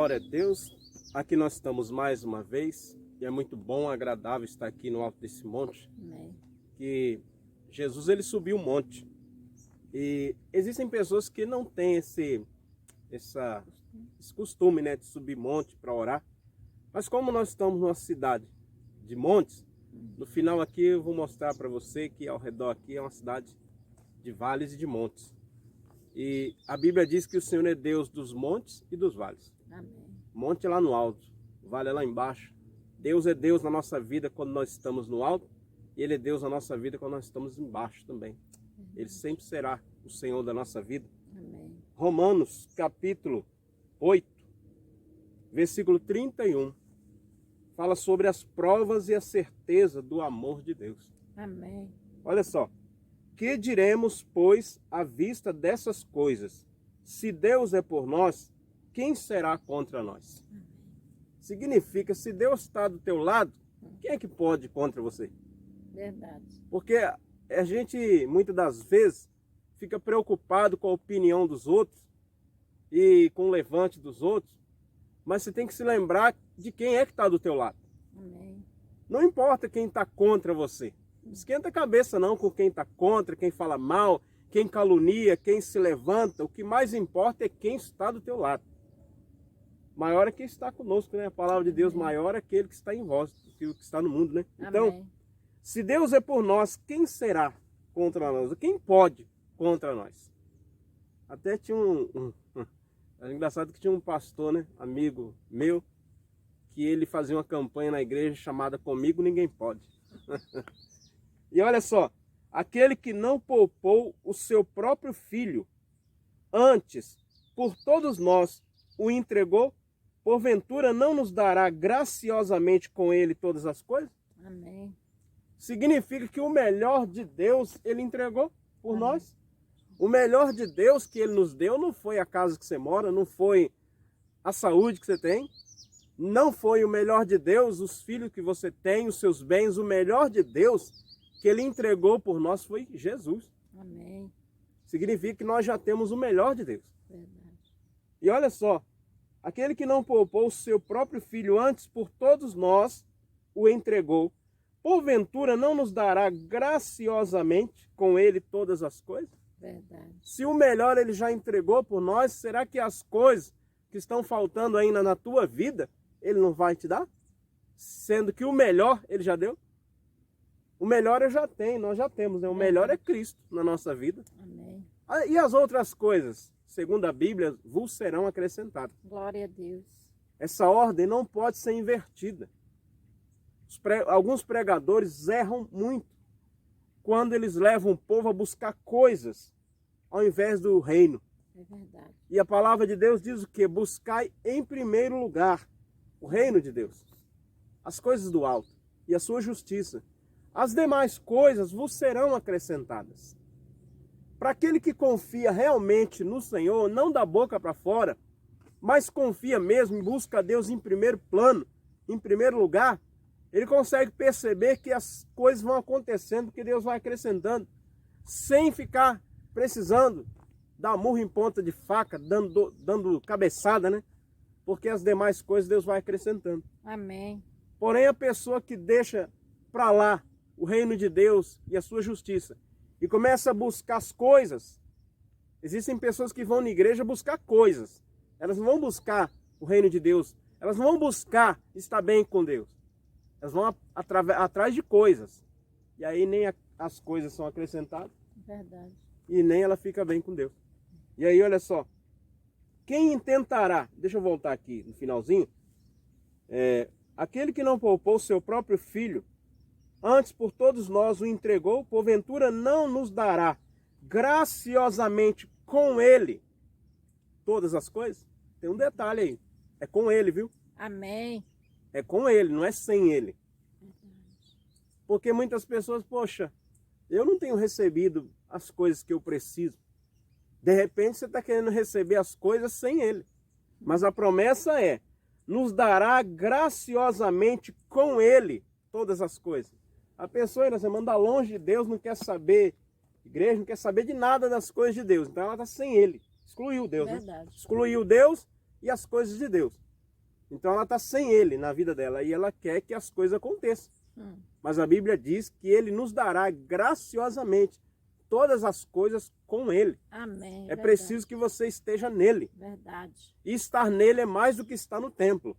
Glória a Deus, aqui nós estamos mais uma vez e é muito bom, agradável estar aqui no alto desse monte. Amém. Que Jesus ele subiu o monte e existem pessoas que não têm esse costume, né, de subir monte para orar, mas como nós estamos numa cidade de montes, no final aqui eu vou mostrar para você que ao redor aqui é uma cidade de vales e de montes. E a Bíblia diz que o Senhor é Deus dos montes e dos vales. Amém. Monte é lá no alto, vale é lá embaixo. Deus é Deus na nossa vida quando nós estamos no alto, e Ele é Deus na nossa vida quando nós estamos embaixo também. Ele sempre será o Senhor da nossa vida. Amém. Romanos capítulo 8, versículo 31, fala sobre as provas e a certeza do amor de Deus. Amém. Olha só. Que diremos, pois, à vista dessas coisas? Se Deus é por nós, quem será contra nós? Amém. Significa, se Deus está do teu lado, quem é que pode ir contra você? Verdade. Porque a gente, muitas das vezes, fica preocupado com a opinião dos outros e com o levante dos outros, mas você tem que se lembrar de quem é que está do teu lado. Amém. Não importa quem está contra você. Não esquenta a cabeça não com quem está contra, quem fala mal, quem calunia, quem se levanta. O que mais importa é quem está do teu lado. Maior é quem está conosco, né? A palavra de Deus, maior é aquele que está em vós, do que o que está no mundo, né? Então, Amém. se Deus é por nós, quem será contra nós? Quem pode contra nós? Até tinha é engraçado que tinha um pastor, né? Amigo meu, que ele fazia uma campanha na igreja chamada Comigo Ninguém Pode. E olha só, aquele que não poupou o seu próprio filho, antes, por todos nós, o entregou, porventura não nos dará graciosamente com ele todas as coisas? Amém. Significa que o melhor de Deus ele entregou por Amém. nós. O melhor de Deus que ele nos deu não foi a casa que você mora, não foi a saúde que você tem, não foi o melhor de Deus, os filhos que você tem, os seus bens. O melhor de Deus que ele entregou por nós foi Jesus. Amém. Significa que nós já temos o melhor de Deus. Verdade. E olha só, aquele que não poupou o seu próprio filho antes por todos nós o entregou, porventura não nos dará graciosamente com ele todas as coisas? Verdade. Se o melhor ele já entregou por nós, será que as coisas que estão faltando ainda na tua vida, ele não vai te dar? Sendo que o melhor ele já deu? O melhor eu já tenho, nós já temos, né? O melhor é Cristo na nossa vida. Amém. E as outras coisas, segundo a Bíblia, vos serão acrescentadas. Glória a Deus. Essa ordem não pode ser invertida. Alguns pregadores erram muito quando eles levam o povo a buscar coisas ao invés do reino. É verdade. E a palavra de Deus diz o quê? Buscai em primeiro lugar o reino de Deus, as coisas do alto e a sua justiça. As demais coisas vos serão acrescentadas. Para aquele que confia realmente no Senhor, não da boca para fora, mas confia mesmo e busca a Deus em primeiro plano, em primeiro lugar, ele consegue perceber que as coisas vão acontecendo, que Deus vai acrescentando, sem ficar precisando dar murro em ponta de faca, dando cabeçada, né? Porque as demais coisas Deus vai acrescentando. Amém. Porém, a pessoa que deixa para lá o reino de Deus e a sua justiça e começa a buscar as coisas, existem pessoas que vão na igreja buscar coisas, elas não vão buscar o reino de Deus, elas não vão buscar estar bem com Deus, elas vão atrás de coisas, e aí nem as coisas são acrescentadas. Verdade. E nem ela fica bem com Deus. E aí olha só, quem intentará, deixa eu voltar aqui no finalzinho, aquele que não poupou o seu próprio filho, antes por todos nós o entregou, porventura não nos dará graciosamente com ele todas as coisas? Tem um detalhe aí, é com ele, viu? Amém. É com ele, não é sem ele. Porque muitas pessoas, poxa, eu não tenho recebido as coisas que eu preciso. De repente você está querendo receber as coisas sem ele. Mas a promessa é, nos dará graciosamente com ele todas as coisas. A pessoa ainda você manda longe de Deus, não quer saber, igreja não quer saber de nada das coisas de Deus. Então ela está sem ele. Excluiu Deus. Verdade. Né? Excluiu Deus e as coisas de Deus. Então ela está sem ele na vida dela e ela quer que as coisas aconteçam. Mas a Bíblia diz que ele nos dará graciosamente todas as coisas com ele. Amém. É verdade. preciso que você esteja nele. Verdade. E estar nele é mais do que estar no templo.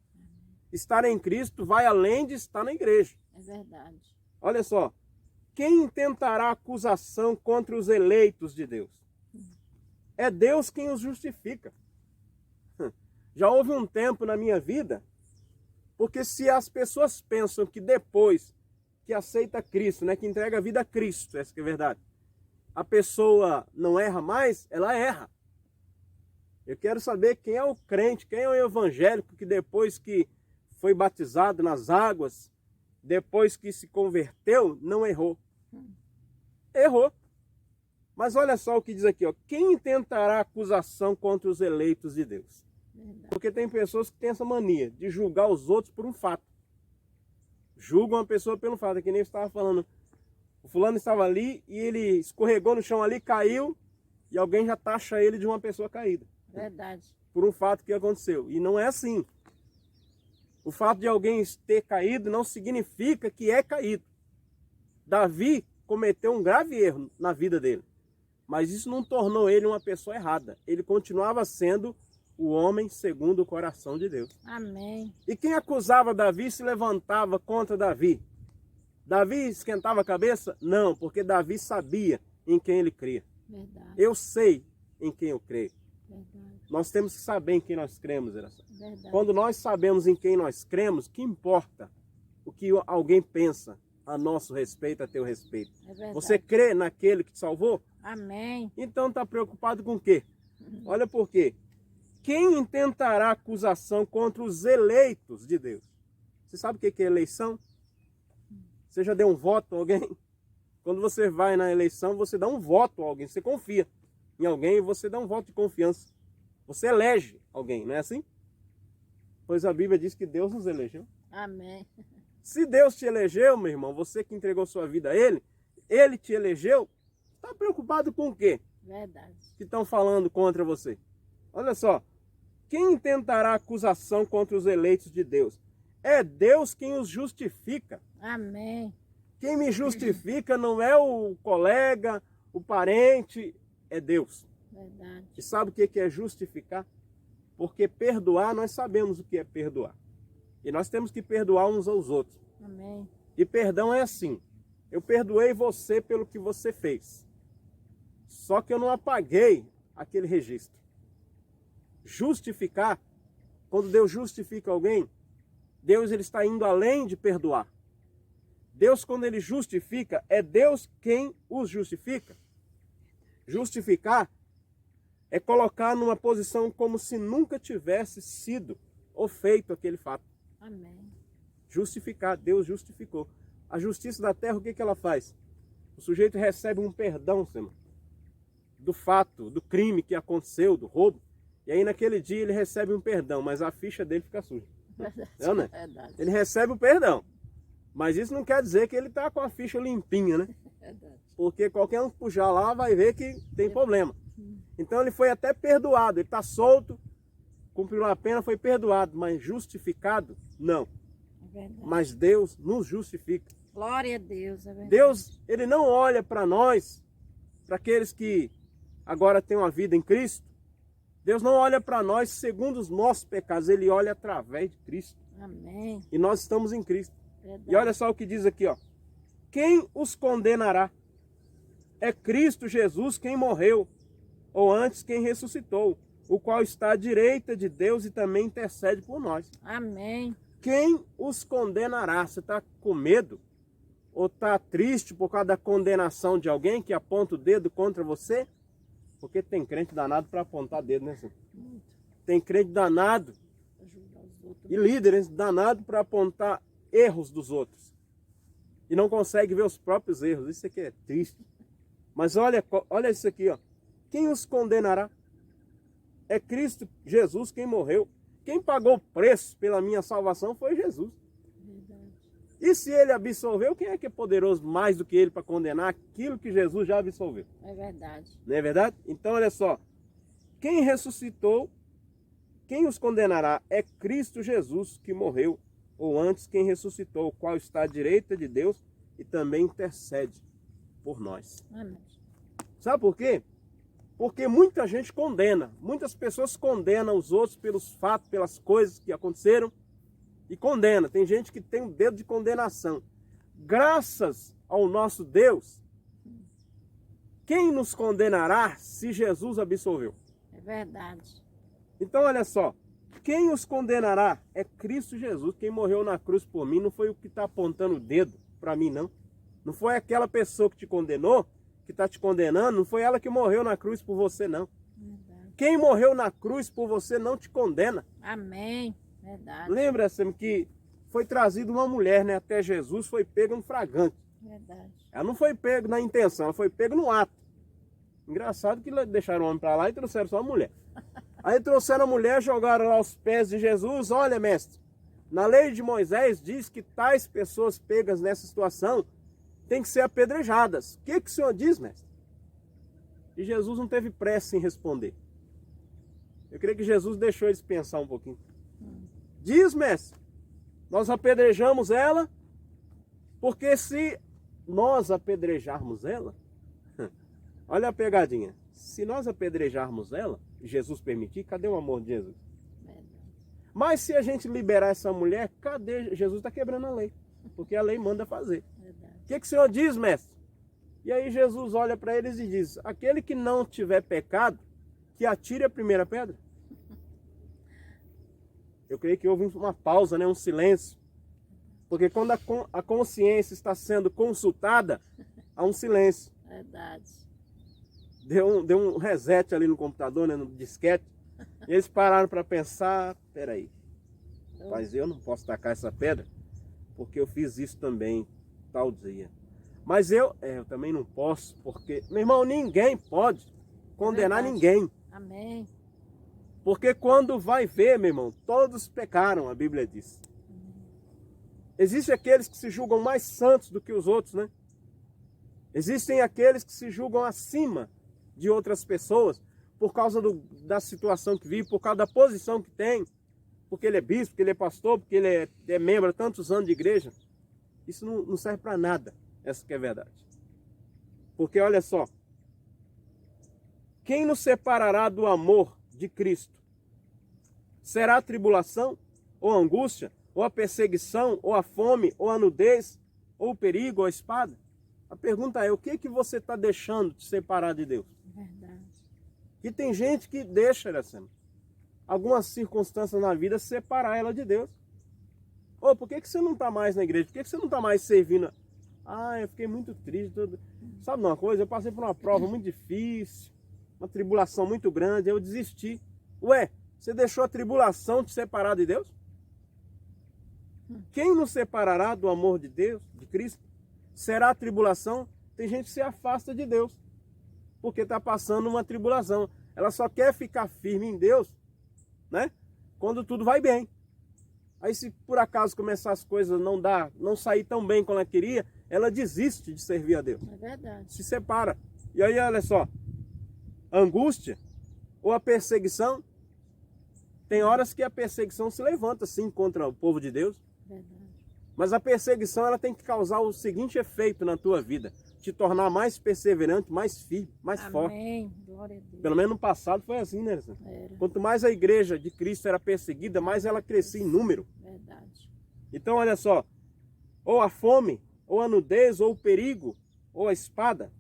Estar em Cristo vai além de estar na igreja. É verdade. Olha só, quem intentará acusação contra os eleitos de Deus? É Deus quem os justifica. Já houve um tempo na minha vida, porque se as pessoas pensam que depois que aceita Cristo, né, que entrega a vida a Cristo, essa que é a verdade, a pessoa não erra mais, ela erra. Eu quero saber quem é o crente, quem é o evangélico que depois que foi batizado nas águas, depois que se converteu, não errou. Errou. Mas olha só o que diz aqui, ó. Quem intentará acusação contra os eleitos de Deus? Verdade. Porque tem pessoas que têm essa mania de julgar os outros por um fato. Julgam a pessoa pelo fato, é que nem eu estava falando. O fulano estava ali e ele escorregou no chão ali, caiu, e alguém já taxa ele de uma pessoa caída. Verdade. Por um fato que aconteceu. E não é assim. O fato de alguém ter caído não significa que é caído. Davi cometeu um grave erro na vida dele. Mas isso não tornou ele uma pessoa errada. Ele continuava sendo o homem segundo o coração de Deus. Amém. E quem acusava Davi se levantava contra Davi. Davi esquentava a cabeça? Não, porque Davi sabia em quem ele cria. Verdade. Eu sei em quem eu creio. Verdade. Nós temos que saber em quem nós cremos, Eração. Verdade. Quando nós sabemos em quem nós cremos, que importa o que alguém pensa a nosso respeito, a teu respeito. É verdade. Você crê naquele que te salvou? Amém. Então está preocupado com o quê? Olha por quê. Quem intentará acusação contra os eleitos de Deus? Você sabe o que é eleição? Você já deu um voto a alguém? Quando você vai na eleição, você dá um voto a alguém. Você confia em alguém e você dá um voto de confiança. Você elege alguém, não é assim? Pois a Bíblia diz que Deus nos elegeu. Amém. Se Deus te elegeu, meu irmão, você que entregou sua vida a Ele te elegeu, está preocupado com o quê? Verdade. Que estão falando contra você? Olha só, quem intentará acusação contra os eleitos de Deus? É Deus quem os justifica. Amém. Quem me justifica não é o colega, o parente, é Deus. Verdade. E sabe o que é justificar? Porque perdoar, nós sabemos o que é perdoar. E nós temos que perdoar uns aos outros. Amém. E perdão é assim, eu perdoei você pelo que você fez. Só que eu não apaguei aquele registro. Justificar, quando Deus justifica alguém, Deus ele está indo além de perdoar. Deus, quando ele justifica, é Deus quem os justifica. Justificar é colocar numa posição como se nunca tivesse sido ou feito aquele fato. Amém. Justificar, Deus justificou. A justiça da terra, o que ela faz? O sujeito recebe um perdão, Senhor, do fato, do crime que aconteceu, do roubo. E aí naquele dia ele recebe um perdão, mas a ficha dele fica suja. Verdade. Não, né? Verdade. Ele recebe o perdão. Mas isso não quer dizer que ele está com a ficha limpinha, né? Verdade. Porque qualquer um que puxar lá vai ver que tem problema. Então ele foi até perdoado, ele está solto, cumpriu a pena, foi perdoado, mas justificado, não. É verdade. Mas Deus nos justifica. Glória a Deus. É verdade. Deus, ele não olha para nós, para aqueles que agora têm uma vida em Cristo. Deus não olha para nós segundo os nossos pecados, ele olha através de Cristo. Amém. E nós estamos em Cristo. Verdade. E olha só o que diz aqui, ó. Quem os condenará? É Cristo Jesus quem morreu, ou antes quem ressuscitou, o qual está à direita de Deus e também intercede por nós. Amém. Quem os condenará? Você está com medo? Ou está triste por causa da condenação de alguém que aponta o dedo contra você? Porque tem crente danado para apontar dedo, né, senhor? Muito. Tem crente danado Ajudar os outros. e líderes danado para apontar erros dos outros. E não consegue ver os próprios erros. Isso aqui é triste. Mas olha isso aqui, ó. Quem os condenará? É Cristo Jesus quem morreu. Quem pagou o preço pela minha salvação foi Jesus. Verdade. E se ele absolveu, quem é que é poderoso mais do que ele para condenar aquilo que Jesus já absolveu? É verdade. Não é verdade? Então olha só. Quem ressuscitou, quem os condenará é Cristo Jesus, que morreu, ou antes quem ressuscitou, o qual está à direita de Deus e também intercede por nós. Amém. Sabe por quê? Porque muita gente condena, muitas pessoas condenam os outros pelos fatos, pelas coisas que aconteceram e condena. Tem gente que tem um dedo de condenação. Graças ao nosso Deus, quem nos condenará se Jesus absolveu? É verdade. Então olha só, quem os condenará é Cristo Jesus, quem morreu na cruz por mim. Não foi o que está apontando o dedo para mim, não. Não foi aquela pessoa que te condenou, que está te condenando, não foi ela que morreu na cruz por você, não. Verdade. Quem morreu na cruz por você não te condena. Amém. Verdade. Lembra-se que foi trazida uma mulher, né, até Jesus, foi pega no fragante. Verdade. Ela não foi pega na intenção, ela foi pega no ato. Engraçado que deixaram o homem para lá e trouxeram só a mulher. Aí trouxeram a mulher, jogaram lá aos pés de Jesus. Olha, mestre, na lei de Moisés diz que tais pessoas pegas nessa situação têm que ser apedrejadas. O que o senhor diz, mestre? E Jesus não teve pressa em responder. Eu creio que Jesus deixou eles pensar um pouquinho. Diz, mestre, nós apedrejamos ela, porque se nós apedrejarmos ela, olha a pegadinha, se nós apedrejarmos ela, Jesus permitir, cadê o amor de Jesus? Verdade. Mas se a gente liberar essa mulher, cadê? Jesus está quebrando a lei, porque a lei manda fazer. Verdade. O que o senhor diz, mestre? E aí Jesus olha para eles e diz, aquele que não tiver pecado, que atire a primeira pedra. Eu creio que houve uma pausa, né, um silêncio. Porque quando a consciência está sendo consultada, há um silêncio. Verdade. Deu um reset ali no computador, né, no disquete. E eles pararam para pensar, peraí, mas eu não posso tacar essa pedra, porque eu fiz isso também, tal dia. Mas eu também não posso, porque, meu irmão, ninguém pode condenar Verdade. ninguém. Amém. Porque quando vai ver, meu irmão, todos pecaram, a Bíblia diz. Existem aqueles que se julgam mais santos do que os outros, né? Existem aqueles que se julgam acima de outras pessoas por causa da situação que vive, por causa da posição que tem, porque ele é bispo, porque ele é pastor, porque ele é membro há tantos anos de igreja. Isso não serve para nada, essa que é a verdade. Porque olha só, quem nos separará do amor de Cristo? Será a tribulação, ou a angústia, ou a perseguição, ou a fome, ou a nudez, ou o perigo, ou a espada? A pergunta é, o que você está deixando de separar de Deus? Verdade. E tem gente que deixa, algumas circunstâncias na vida separar ela de Deus. Ô, por que você não está mais na igreja? Por que você não está mais servindo? Ah, eu fiquei muito triste. Sabe uma coisa? Eu passei por uma prova muito difícil, uma tribulação muito grande, eu desisti. Ué, você deixou a tribulação te separar de Deus? Quem nos separará do amor de Deus, de Cristo? Será a tribulação? Tem gente que se afasta de Deus, porque está passando uma tribulação. Ela só quer ficar firme em Deus, né? Quando tudo vai bem. Aí se por acaso começar as coisas não sair tão bem como ela queria, ela desiste de servir a Deus. É verdade. Se separa. E aí olha só, a angústia ou a perseguição, tem horas que a perseguição se levanta sim contra o povo de Deus. Verdade. Mas a perseguição ela tem que causar o seguinte efeito na tua vida: te tornar mais perseverante, mais firme, mais forte. Amém. Glória a Deus. Pelo menos no passado foi assim, né? Era. Quanto mais a igreja de Cristo era perseguida, mais ela crescia em número. Verdade. Então olha só, ou a fome, ou a nudez, ou o perigo, ou a espada.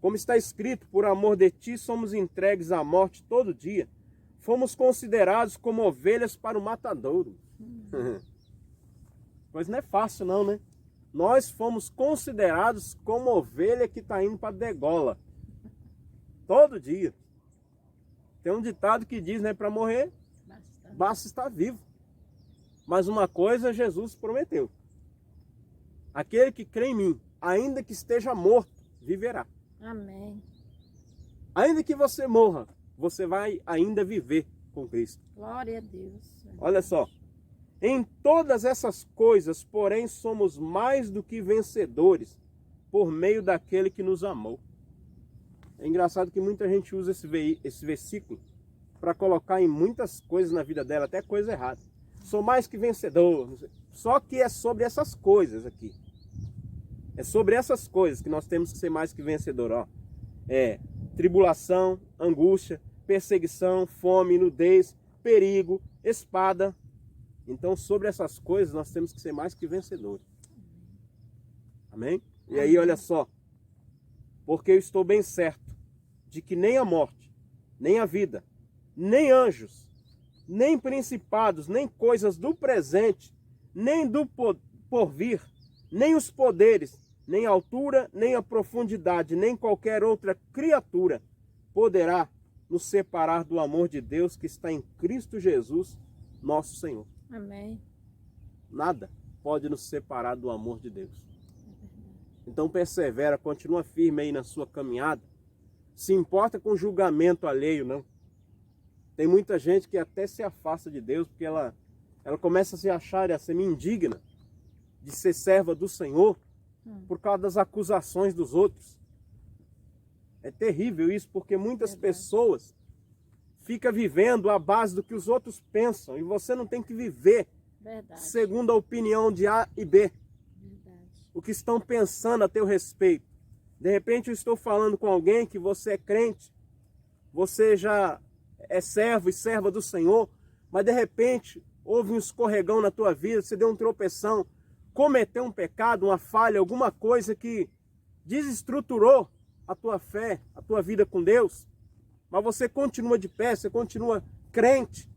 Como está escrito, por amor de ti somos entregues à morte todo dia. Fomos considerados como ovelhas para o matadouro. Mas não é fácil não, né? Nós fomos considerados como ovelha que está indo para a degola. Todo dia. Tem um ditado que diz, né? Para morrer, basta estar vivo. Mas uma coisa Jesus prometeu. Aquele que crê em mim, ainda que esteja morto, viverá. Amém. Ainda que você morra, você vai ainda viver com Cristo. Glória a Deus. Olha só. Em todas essas coisas, porém, somos mais do que vencedores por meio daquele que nos amou. É engraçado que muita gente usa esse versículo para colocar em muitas coisas na vida dela, até coisa errada. Sou mais que vencedor. Só que é sobre essas coisas aqui. É sobre essas coisas que nós temos que ser mais que vencedor. Ó. É tribulação, angústia, perseguição, fome, nudez, perigo, espada. Então, sobre essas coisas, nós temos que ser mais que vencedores. Amém? E aí, olha só. Porque eu estou bem certo de que nem a morte, nem a vida, nem anjos, nem principados, nem coisas do presente, nem do porvir, nem os poderes, nem a altura, nem a profundidade, nem qualquer outra criatura poderá nos separar do amor de Deus que está em Cristo Jesus, nosso Senhor. Amém. Nada pode nos separar do amor de Deus. Então persevera, continua firme aí na sua caminhada. Se importa com julgamento alheio, não. Tem muita gente que até se afasta de Deus porque ela começa a se achar, a ser indigna de ser serva do Senhor por causa das acusações dos outros. É terrível isso, porque muitas pessoas ficam vivendo à base do que os outros pensam e você não tem que viver segundo a opinião de A e B. O que estão pensando a teu respeito. De repente eu estou falando com alguém que você é crente, você já é servo e serva do Senhor, mas de repente houve um escorregão na tua vida, você deu um tropeção, cometeu um pecado, uma falha, alguma coisa que desestruturou a tua fé, a tua vida com Deus, mas você continua de pé, você continua crente,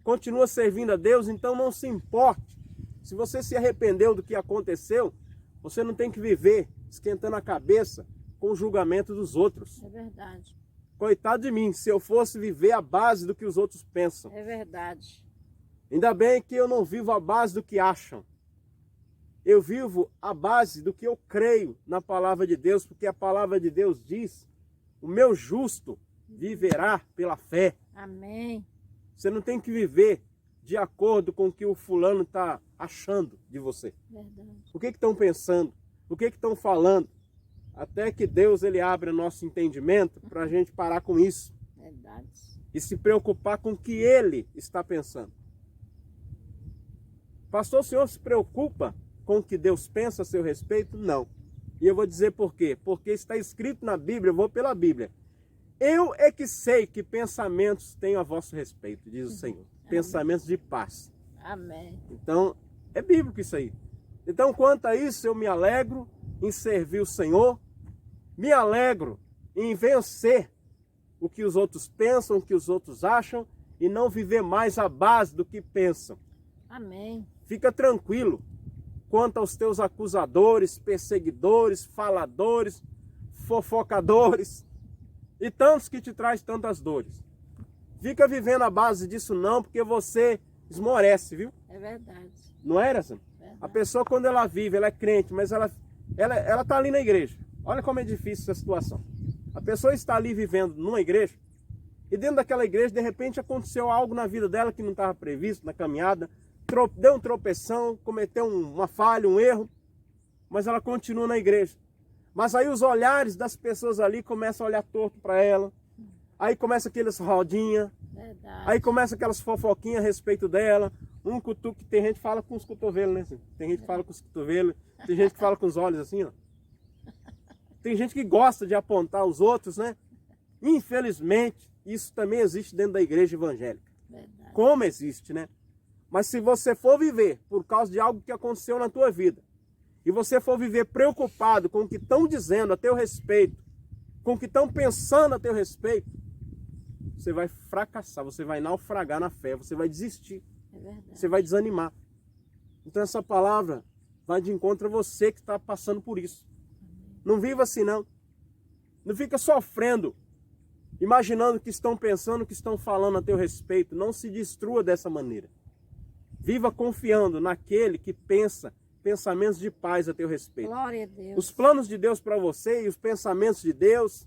continua servindo a Deus, então não se importe. Se você se arrependeu do que aconteceu, você não tem que viver esquentando a cabeça com o julgamento dos outros. É verdade. Coitado de mim, se eu fosse viver a base do que os outros pensam. É verdade. Ainda bem que eu não vivo a base do que acham. Eu vivo a base do que eu creio na palavra de Deus, porque a palavra de Deus diz: o meu justo viverá pela fé. Amém. Você não tem que viver de acordo com o que o fulano está achando de você. Verdade. O que estão pensando? O que estão falando? Até que Deus ele abra nosso entendimento para a gente parar com isso. Verdade. E se preocupar com o que Ele está pensando. Pastor, o senhor se preocupa com o que Deus pensa a seu respeito? Não. E eu vou dizer por quê. Porque está escrito na Bíblia, eu vou pela Bíblia. Eu é que sei que pensamentos tenho a vosso respeito, diz o Senhor. Pensamentos de paz. Amém. Então, é bíblico isso aí. Então, quanto a isso, eu me alegro em servir o Senhor, me alegro em vencer o que os outros pensam, o que os outros acham, e não viver mais à base do que pensam. Amém. Fica tranquilo quanto aos teus acusadores, perseguidores, faladores, fofocadores e tantos que te trazem tantas dores. Fica vivendo à base disso não, porque você esmorece, viu? É verdade. Não era, Sam? Verdade. A pessoa, quando ela vive, ela é crente, mas ela está ali na igreja. Olha como é difícil essa situação. A pessoa está ali vivendo numa igreja, e dentro daquela igreja, de repente, aconteceu algo na vida dela que não estava previsto na caminhada, deu um tropeção, cometeu uma falha, um erro, mas ela continua na igreja. Mas aí os olhares das pessoas ali começam a olhar torto para ela, aí começa aqueles rodinhas, aí começa aquelas fofoquinhas a respeito dela, um cutuque, tem gente que fala com os cotovelos, né? Tem gente que fala com os cotovelos, tem gente que fala com os olhos assim, ó. Tem gente que gosta de apontar os outros, né? Infelizmente, isso também existe dentro da igreja evangélica. Verdade. Como existe, né? Mas se você for viver por causa de algo que aconteceu na tua vida, e você for viver preocupado com o que estão dizendo a teu respeito, com o que estão pensando a teu respeito, você vai fracassar, você vai naufragar na fé, você vai desistir, É verdade. você vai desanimar. Então essa palavra vai de encontro a você que está passando por isso. Não viva assim não. Não fica sofrendo, imaginando o que estão pensando, o que estão falando a teu respeito. Não se destrua dessa maneira. Viva confiando naquele que pensa pensamentos de paz a teu respeito. Glória a Deus. Os planos de Deus para você e os pensamentos de Deus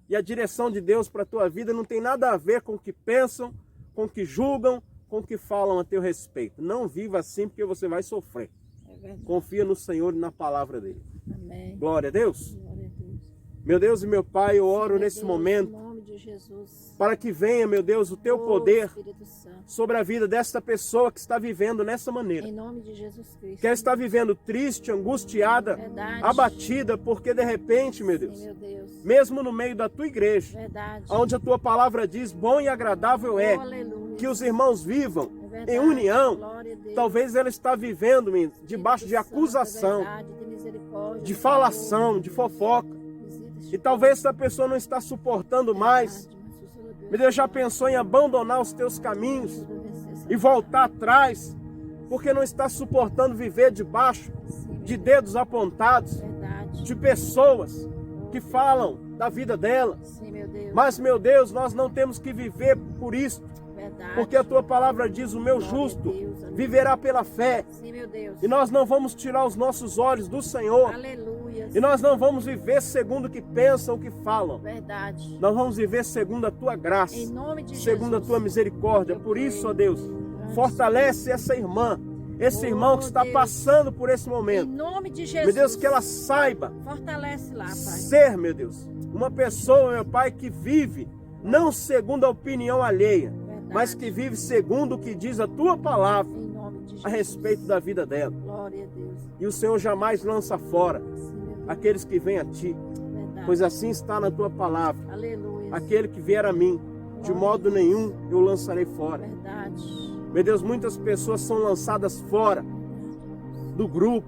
e a direção de Deus para a tua vida não tem nada a ver com o que pensam, com o que julgam, com o que falam a teu respeito. Não viva assim porque você vai sofrer. É verdade. Confia no Senhor e na palavra dele. Amém. Glória a Deus. Glória a Deus. Meu Deus e meu Pai, eu oro Senhor nesse Deus, momento em nome de de Jesus. para que venha, meu Deus, o teu Oh, poder Espírito Santo. sobre a vida desta pessoa que está vivendo nessa maneira. Em nome de Jesus Cristo. Que está vivendo triste, angustiada, Verdade. abatida, porque de repente, meu Sim, Deus, meu Deus. mesmo no meio da tua igreja, Verdade. onde a tua palavra diz, bom e agradável é Oh, aleluia. que os irmãos vivam É verdade. em união, Glória a Deus. talvez ela está vivendo, menino, debaixo de Espírito Santo, acusação, é verdade, de misericórdia, de por falação, favor. de fofoca. Visita E este talvez essa pessoa não está suportando mais. Verdade, mas o Senhor Meu Deus, já pensou em abandonar os teus caminhos ajuda a vencer essa e voltar atrás, porque não está suportando viver debaixo Sim, meu de Deus. dedos apontados, Verdade. de pessoas que falam da vida dela. Sim, meu Deus. Mas, meu Deus, nós não temos que viver por isso, Verdade. porque a tua palavra diz: o meu Glória a justo Deus, aleluia. viverá pela fé. Sim, meu Deus. E nós não vamos tirar os nossos olhos do Senhor. Aleluia. E nós não vamos viver segundo o que pensam, o que falam. Verdade. Nós vamos viver segundo a tua graça, Em nome de segundo a Jesus. tua misericórdia. Por isso, ó Deus, fortalece essa irmã, esse Oh, irmão que está Deus. passando por esse Em momento. nome de Jesus. Meu Deus, que ela saiba Fortalece lá, Pai. ser, meu Deus, uma pessoa, meu Pai, que vive não segundo a opinião alheia, Verdade. mas que vive segundo o que diz a tua palavra Em nome de Jesus. a respeito da vida dela. Glória a Deus. E o Senhor jamais lança fora Sim, meu Deus. aqueles que vêm a ti, Verdade. pois assim está na tua palavra. Aleluia. Aquele que vier a mim, de modo nenhum eu lançarei fora. Verdade. Meu Deus, muitas pessoas são lançadas fora do grupo,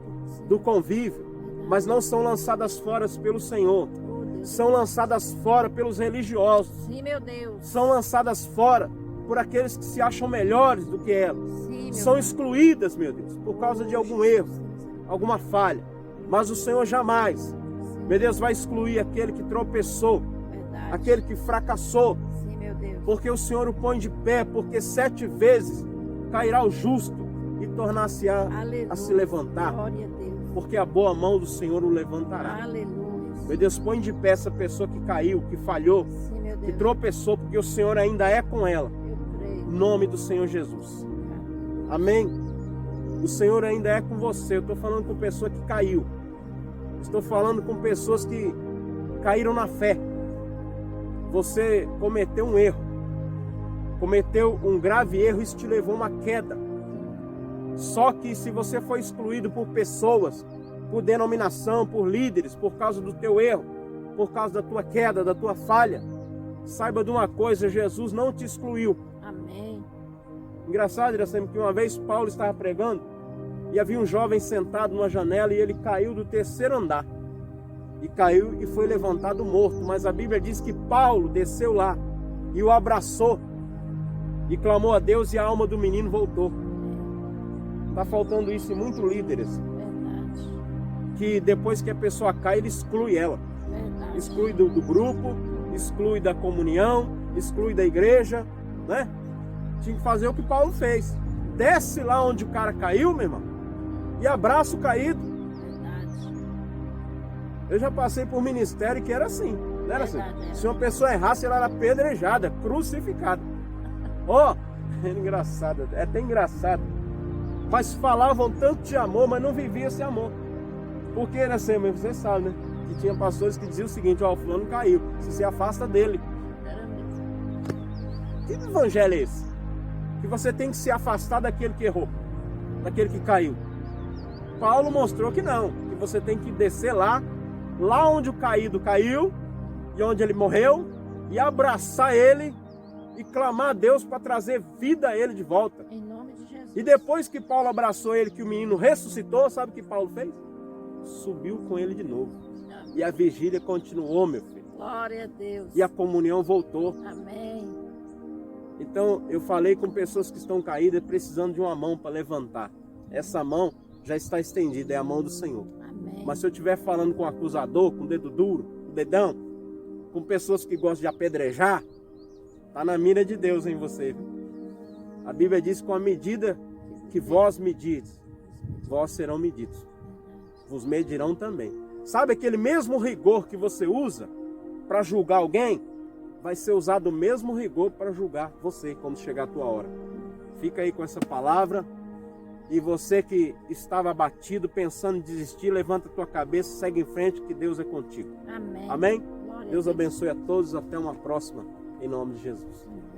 do convívio, mas não são lançadas fora pelo Senhor. Oh, Deus. São lançadas fora pelos religiosos. Sim, meu Deus. São lançadas fora por aqueles que se acham melhores do que elas. Sim, meu São Deus. excluídas, meu Deus, por causa de algum erro, alguma falha. Mas o Senhor jamais, meu Deus, vai excluir aquele que tropeçou, Verdade. aquele que fracassou, Sim, meu Deus. porque o Senhor o põe de pé, porque 7 vezes cairá o justo e tornar-se-á Aleluia. a se levantar, Glória a Deus. porque a boa mão do Senhor o levantará. Aleluia. Meu Deus, põe de pé essa pessoa que caiu, que falhou, Sim, meu que Deus. tropeçou, porque o Senhor ainda é com ela. Eu creio. Em nome do Senhor Jesus. Amém? O Senhor ainda é com você. Eu estou falando com pessoa que caiu. Estou falando com pessoas que caíram na fé. Você cometeu um erro. Cometeu um grave erro, isso te levou a uma queda. Só que se você foi excluído por pessoas, por denominação, por líderes, por causa do teu erro, por causa da tua queda, da tua falha, saiba de uma coisa: Jesus não te excluiu. Amém. Engraçado, Iracema, que uma vez Paulo estava pregando e havia um jovem sentado numa janela e ele caiu do 3º andar. E caiu e foi levantado morto. Mas a Bíblia diz que Paulo desceu lá e o abraçou e clamou a Deus e a alma do menino voltou. Está faltando isso em muitos líderes, Verdade. que depois que a pessoa cai, ele exclui ela. Verdade. Exclui do grupo, exclui da comunhão, exclui da igreja, né? Tinha que fazer o que Paulo fez. Desce lá onde o cara caiu, meu irmão, e abraça o caído. Verdade. Eu já passei por ministério que era assim, não era assim? Verdade, era. Se uma pessoa errasse, ela era apedrejada, crucificada. Ó, é engraçado, é até engraçado. Mas falavam tanto de amor, mas não viviam esse amor. Porque era assim, você sabe, né? Que tinha pastores que diziam o seguinte: ó, o fulano caiu, você se afasta dele. Era mesmo. Que evangelho é esse? Que você tem que se afastar daquele que errou, daquele que caiu. Paulo mostrou que não, que você tem que descer lá onde o caído caiu e onde ele morreu, e abraçar ele e clamar a Deus para trazer vida a ele de volta. Em nome de Jesus. E depois que Paulo abraçou ele, que o menino ressuscitou, sabe o que Paulo fez? Subiu com ele de novo. E a vigília continuou, meu filho. Glória a Deus. E a comunhão voltou. Amém. Então, eu falei com pessoas que estão caídas, precisando de uma mão para levantar. Essa mão já está estendida, é a mão do Senhor. Amém. Mas se eu estiver falando com o acusador, com o dedo duro, com o dedão, com pessoas que gostam de apedrejar, está na mira de Deus em você. Viu? A Bíblia diz: com a medida que vós medides, vós serão medidos. Vos medirão também. Sabe aquele mesmo rigor que você usa para julgar alguém? Vai ser usado o mesmo rigor para julgar você quando chegar a tua hora. Fica aí com essa palavra. E você que estava abatido, pensando em desistir, levanta a tua cabeça, segue em frente, que Deus é contigo. Amém. Amém? Glória Deus abençoe a todos. Até uma próxima. Em nome de Jesus. Deus.